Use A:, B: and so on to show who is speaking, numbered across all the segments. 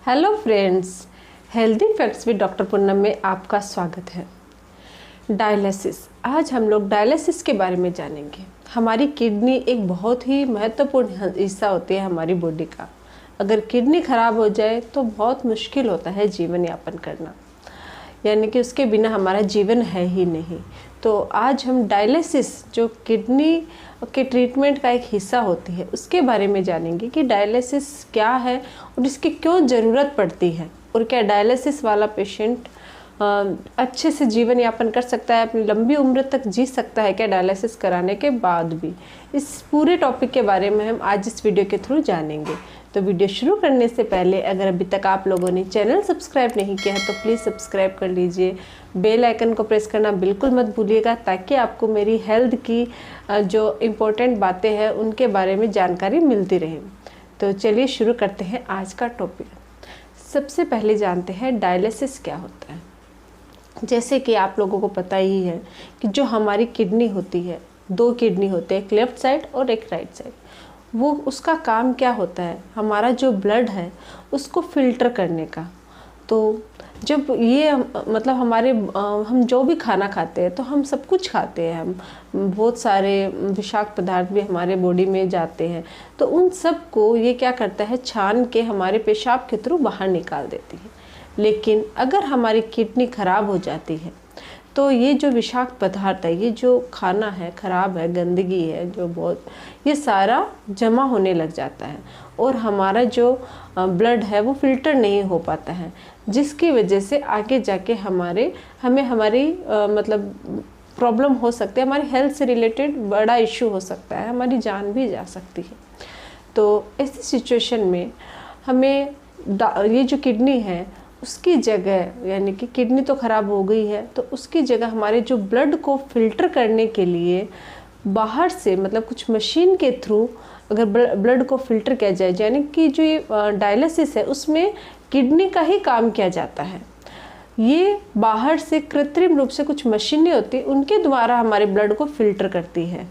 A: Hello friends, healthy facts with doctor Poonam में आपका स्वागत है। डायलिसिस, आज हम लोग डायलिसिस के बारे में जानेंगे। हमारी किडनी एक बहुत ही महत्वपूर्ण हिस्सा होती है हमारी बॉडी का। अगर किडनी खराब हो जाए तो बहुत मुश्किल होता है जीवन यापन करना, यानी कि उसके बिना हमारा जीवन है ही नहीं। तो आज हम डायलिसिस, जो किडनी के ट्रीटमेंट का एक हिस्सा होती है, उसके बारे में जानेंगे कि डायलिसिस क्या है और इसकी क्यों ज़रूरत पड़ती है, और क्या डायलिसिस वाला पेशेंट अच्छे से जीवन यापन कर सकता है, अपनी लंबी उम्र तक जी सकता है क्या डायलिसिस कराने के बाद भी। इस पूरे टॉपिक के बारे में हम आज इस वीडियो के थ्रू जानेंगे। तो वीडियो शुरू करने से पहले अगर अभी तक आप लोगों ने चैनल सब्सक्राइब नहीं किया है तो प्लीज़ सब्सक्राइब कर लीजिए। बेल आइकन को प्रेस करना बिल्कुल मत भूलिएगा, ताकि आपको मेरी हेल्थ की जो इम्पोर्टेंट बातें हैं उनके बारे में जानकारी मिलती रहे। तो चलिए शुरू करते हैं आज का टॉपिक। सबसे पहले जानते हैं डायलिसिस क्या होता है। जैसे कि आप लोगों को पता ही है कि जो हमारी किडनी होती है, दो किडनी होते हैं, एक लेफ़्ट साइड और एक राइट साइड। वो उसका काम क्या होता है, हमारा जो ब्लड है उसको फिल्टर करने का। तो जब ये मतलब हमारे हम जो भी खाना खाते हैं, तो हम सब कुछ खाते हैं, हम बहुत सारे विषाक्त पदार्थ भी हमारे बॉडी में जाते हैं, तो उन सब को ये क्या करता है, छान के हमारे पेशाब के थ्रू बाहर निकाल देती है। लेकिन अगर हमारी किडनी ख़राब हो जाती है तो ये जो विषाक्त पदार्थ है, ये जो खाना है ख़राब है, गंदगी है जो बहुत, ये सारा जमा होने लग जाता है और हमारा जो ब्लड है वो फिल्टर नहीं हो पाता है, जिसकी वजह से आगे जाके हमें हमारी मतलब प्रॉब्लम हो सकती है, हमारी हेल्थ से रिलेटेड बड़ा इशू हो सकता है, हमारी जान भी जा सकती है। तो ऐसी सिचुएशन में हमें ये जो किडनी है उसकी जगह, यानी कि किडनी तो ख़राब हो गई है, तो उसकी जगह हमारे जो ब्लड को फिल्टर करने के लिए बाहर से, मतलब कुछ मशीन के थ्रू अगर ब्लड को फिल्टर किया जाए, यानी कि जो ये डायलिसिस है उसमें किडनी का ही काम किया जाता है। ये बाहर से कृत्रिम रूप से कुछ मशीनें होती हैं, उनके द्वारा हमारे ब्लड को फिल्टर करती है।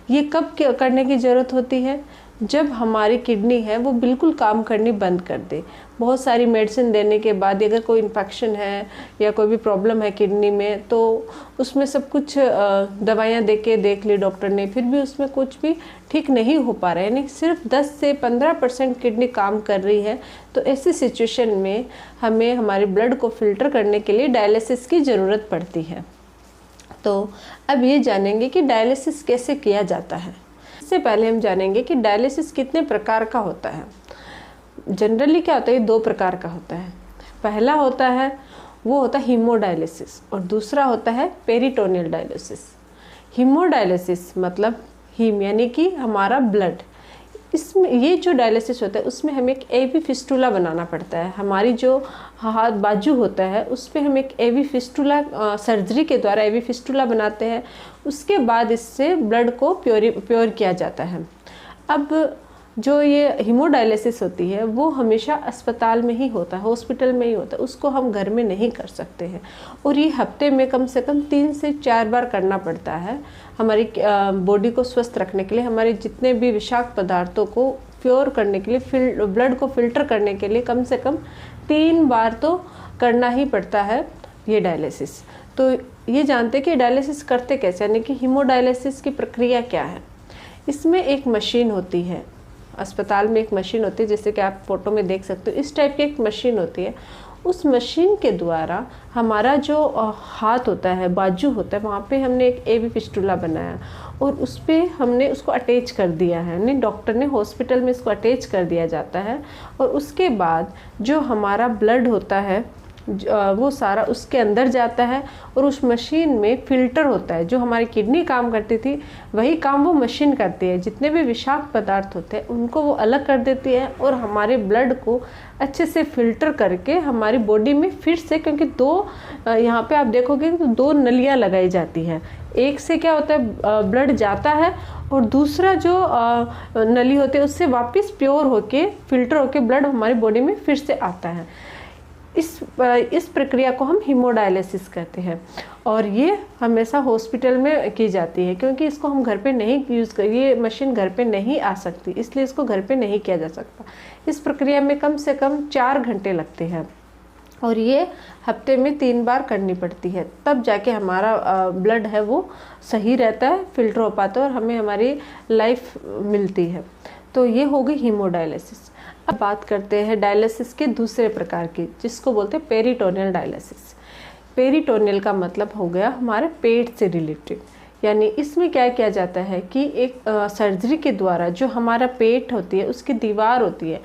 A: ये कब करने की ज़रूरत होती है, जब हमारी किडनी है वो बिल्कुल काम करनी बंद कर दे। बहुत सारी मेडिसिन देने के बाद अगर कोई इन्फेक्शन है या कोई भी प्रॉब्लम है किडनी में, तो उसमें सब कुछ दवाइयाँ दे के देख ली डॉक्टर ने, फिर भी उसमें कुछ भी ठीक नहीं हो पा रहा है, यानी सिर्फ 10 से 15% किडनी काम कर रही है। तो ऐसी सिचुएशन में हमें हमारे ब्लड को फिल्टर करने के लिए डायलिसिस की ज़रूरत पड़ती है। तो अब ये जानेंगे कि डायलिसिस कैसे किया जाता है। इससे पहले हम जानेंगे कि डायलिसिस कितने प्रकार का होता है। जनरली क्या होता है, ये 2 प्रकार का होता है। पहला होता है वो होता है हीमोडायलिसिस, और दूसरा होता है पेरिटोनियल डायलिसिस। हीमोडायलिसिस मतलब हीम यानी कि हमारा ब्लड। इसमें ये जो डायलिसिस होता है उसमें हमें एक एवी फिस्टुला बनाना पड़ता है। हमारी जो हाथ बाजू होता है उस पर हम एक एवी फिस्टुला सर्जरी के द्वारा एवी फिस्टुला बनाते हैं। उसके बाद इससे ब्लड को प्योर किया जाता है। अब जो ये हीमोडायलिसिस होती है वो हमेशा अस्पताल में ही होता है, हॉस्पिटल में ही होता है, उसको हम घर में नहीं कर सकते हैं। और ये हफ्ते में कम से कम 3 से 4 बार करना पड़ता है हमारी बॉडी को स्वस्थ रखने के लिए, हमारे जितने भी विषाक्त पदार्थों को प्योर करने के लिए, ब्लड को फिल्टर करने के लिए कम से कम 3 बार तो करना ही पड़ता है ये डायलिसिस। तो ये जानते हैं कि डायलिसिस करते कैसे, यानी कि हीमोडायलिसिस की प्रक्रिया क्या है। इसमें एक मशीन होती है, अस्पताल में एक मशीन होती है, जैसे कि आप फोटो में देख सकते हो, इस टाइप की एक मशीन होती है। उस मशीन के द्वारा हमारा जो हाथ होता है, बाजू होता है, वहाँ पे हमने एक एवी फिस्टुला बनाया और उस पर हमने उसको अटैच कर दिया है, यानी डॉक्टर ने हॉस्पिटल में इसको अटैच कर दिया जाता है। और उसके बाद जो हमारा ब्लड होता है वो सारा उसके अंदर जाता है और उस मशीन में फ़िल्टर होता है। जो हमारी किडनी काम करती थी वही काम वो मशीन करती है। जितने भी विषाक्त पदार्थ होते हैं उनको वो अलग कर देती है और हमारे ब्लड को अच्छे से फ़िल्टर करके हमारी बॉडी में फिर से, क्योंकि 2 यहाँ पे आप देखोगे तो 2 नलियाँ लगाई जाती हैं। एक से क्या होता है, ब्लड जाता है, और दूसरा जो नली होती है उससे वापस प्योर होके, फिल्टर होके ब्लड हमारी बॉडी में फिर से आता है। इस प्रक्रिया को हम हीमोडायलिसिस कहते हैं और ये हमेशा हॉस्पिटल में की जाती है, क्योंकि इसको हम घर पे नहीं यूज़ कर, ये मशीन घर पे नहीं आ सकती, इसलिए इसको घर पे नहीं किया जा सकता। इस प्रक्रिया में कम से कम 4 घंटे लगते हैं और ये हफ्ते में 3 बार करनी पड़ती है, तब जाके हमारा ब्लड है वो सही रहता है, फिल्टर हो पाता है और हमें हमारी लाइफ मिलती है। तो ये हो गई हीमोडायलिसिस। अब बात करते हैं डायलिसिस के दूसरे प्रकार की, जिसको बोलते हैं पेरिटोनियल डायलिसिस। पेरिटोनियल का मतलब हो गया हमारे पेट से रिलेटेड, यानी इसमें क्या किया जाता है कि एक सर्जरी के द्वारा जो हमारा पेट होती है, उसकी दीवार होती है,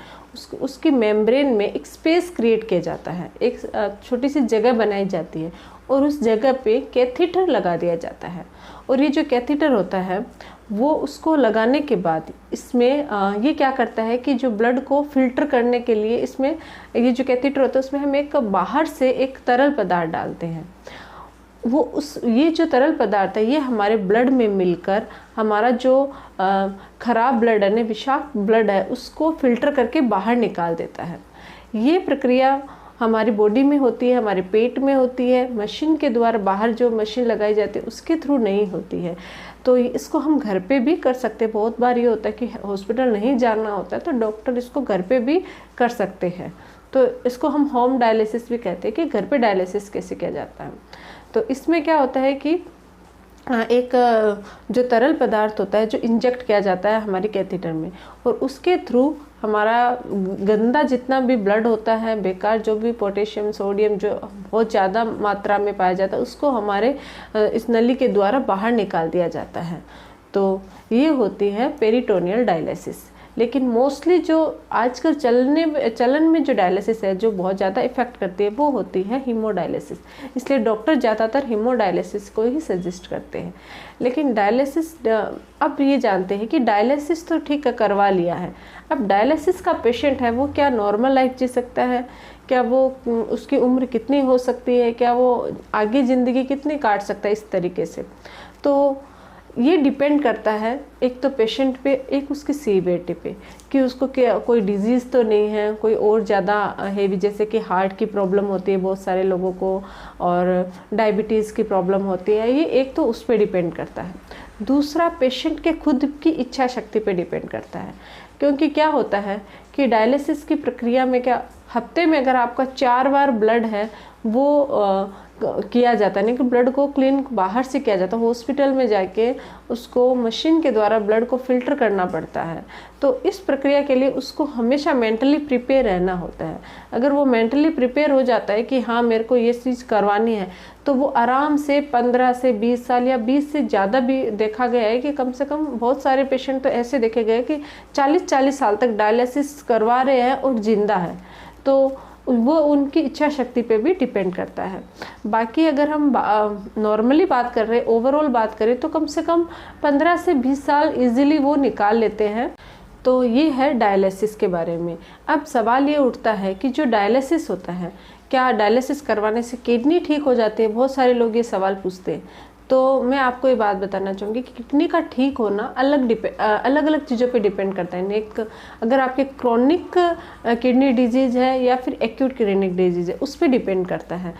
A: उसकी मेम्ब्रेन में एक स्पेस क्रिएट किया जाता है, एक छोटी सी जगह बनाई जाती है और उस जगह पे कैथीटर लगा दिया जाता है। और ये जो कैथीटर होता है वो उसको लगाने के बाद इसमें ये क्या करता है कि जो ब्लड को फिल्टर करने के लिए इसमें ये जो कैथीटर होता है उसमें हम एक बाहर से एक तरल पदार्थ डालते हैं। ये जो तरल पदार्थ है ये हमारे ब्लड में मिलकर हमारा जो खराब ब्लड है, विषाक्त ब्लड है, उसको फिल्टर करके बाहर निकाल देता है। ये प्रक्रिया हमारी बॉडी में होती है, हमारे पेट में होती है, मशीन के द्वारा बाहर जो मशीन लगाई जाती है उसके थ्रू नहीं होती है। तो इसको हम घर पे भी कर सकते हैं। बहुत बार ये होता है कि हॉस्पिटल नहीं जाना होता है तो डॉक्टर इसको घर पे भी कर सकते हैं। तो इसको हम होम डायलिसिस भी कहते हैं कि घर पे डायलिसिस कैसे किया जाता है। तो इसमें क्या होता है कि एक जो तरल पदार्थ होता है जो इंजेक्ट किया जाता है हमारी कैथीटर में और उसके थ्रू हमारा गंदा जितना भी ब्लड होता है, बेकार जो भी पोटेशियम सोडियम जो बहुत ज़्यादा मात्रा में पाया जाता है उसको हमारे इस नली के द्वारा बाहर निकाल दिया जाता है। तो ये होती है पेरिटोनियल डायलिसिस। लेकिन मोस्टली जो आजकल चलन में जो डायलिसिस है जो बहुत ज़्यादा इफ़ेक्ट करती है वो होती है हीमोडायलिसिस। इसलिए डॉक्टर ज़्यादातर हीमोडायलिसिस को ही सजेस्ट करते हैं। लेकिन डायलिसिस अब ये जानते हैं कि डायलिसिस तो ठीक करवा लिया है, अब डायलिसिस का पेशेंट है वो क्या नॉर्मल लाइफ जी सकता है, क्या वो उसकी उम्र कितनी हो सकती है, क्या वो आगे ज़िंदगी कितनी काट सकता है इस तरीके से। तो ये डिपेंड करता है एक तो पेशेंट पे, एक उसकी सीवियरिटी पे कि उसको क्या कोई डिजीज़ तो नहीं है, कोई और ज़्यादा हेवी जैसे कि हार्ट की प्रॉब्लम होती है बहुत सारे लोगों को और डायबिटीज़ की प्रॉब्लम होती है। ये एक तो उस पर डिपेंड करता है। दूसरा पेशेंट के खुद की इच्छा शक्ति पे डिपेंड करता है, क्योंकि क्या होता है कि डायलिसिस की प्रक्रिया में क्या हफ्ते में अगर आपका 4 बार ब्लड है वो किया जाता है, नहीं कि ब्लड को क्लीन बाहर से किया जाता है, हॉस्पिटल में जाके उसको मशीन के द्वारा ब्लड को फिल्टर करना पड़ता है। तो इस प्रक्रिया के लिए उसको हमेशा मेंटली प्रिपेयर रहना होता है। अगर वो मेंटली प्रिपेयर हो जाता है कि हाँ मेरे को ये चीज़ करवानी है, तो वो आराम से 15 से 20 साल या 20 से ज़्यादा भी देखा गया है कि कम से कम बहुत सारे पेशेंट तो ऐसे देखे गए कि 40-40 साल तक डायलिसिस करवा रहे हैं और जिंदा है। तो वो उनकी इच्छा शक्ति पे भी डिपेंड करता है। बाकी अगर हम नॉर्मली बात कर रहे हैं, ओवरऑल बात करें तो कम से कम 15 से 20 साल इजीली वो निकाल लेते हैं। तो ये है डायलिसिस के बारे में। अब सवाल ये उठता है कि जो डायलिसिस होता है, क्या डायलिसिस करवाने से किडनी ठीक हो जाती है? बहुत सारे लोग ये सवाल पूछते हैं। तो मैं आपको ये बात बताना चाहूँगी कि किडनी का ठीक होना अलग अलग चीज़ों पे डिपेंड करता है। एक अगर आपके क्रोनिक किडनी डिजीज़ है या फिर एक्यूट किडनी डिजीज़ है उस पर डिपेंड करता है।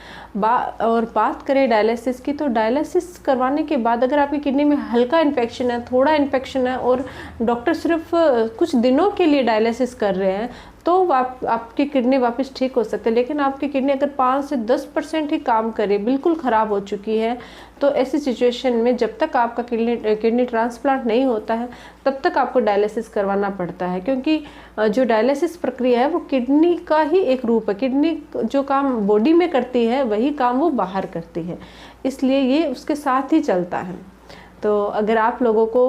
A: और बात करें डायलिसिस की, तो डायलिसिस करवाने के बाद अगर आपकी किडनी में हल्का इन्फेक्शन है, थोड़ा इन्फेक्शन है और डॉक्टर सिर्फ कुछ दिनों के लिए डायलिसिस कर रहे हैं तो आपकी किडनी वापस ठीक हो सकती है। लेकिन आपकी किडनी अगर 5 से 10% ही काम करे, बिल्कुल ख़राब हो चुकी है, तो ऐसी सिचुएशन में जब तक आपका किडनी ट्रांसप्लांट नहीं होता है तब तक आपको डायलिसिस करवाना पड़ता है। क्योंकि जो डायलिसिस प्रक्रिया है वो किडनी का ही एक रूप है। किडनी जो काम बॉडी में करती है वही काम वो बाहर करती है, इसलिए ये उसके साथ ही चलता है। तो अगर आप लोगों को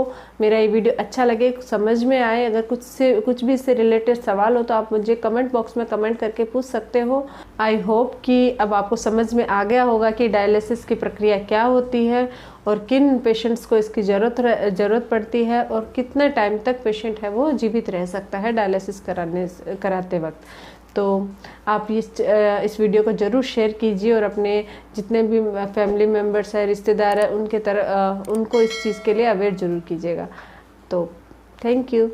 A: मेरा ये वीडियो अच्छा लगे, समझ में आए, अगर कुछ भी इससे रिलेटेड सवाल हो तो आप मुझे कमेंट बॉक्स में कमेंट करके पूछ सकते हो। आई होप कि अब आपको समझ में आ गया होगा कि डायलिसिस की प्रक्रिया क्या होती है और किन पेशेंट्स को इसकी ज़रूरत पड़ती है और कितने टाइम तक पेशेंट है वो जीवित रह सकता है डायलिसिस कराते वक्त। तो आप इस वीडियो को ज़रूर शेयर कीजिए और अपने जितने भी फैमिली मेम्बर्स हैं, रिश्तेदार हैं, उनको इस चीज़ के लिए अवेयर ज़रूर कीजिएगा। तो थैंक यू।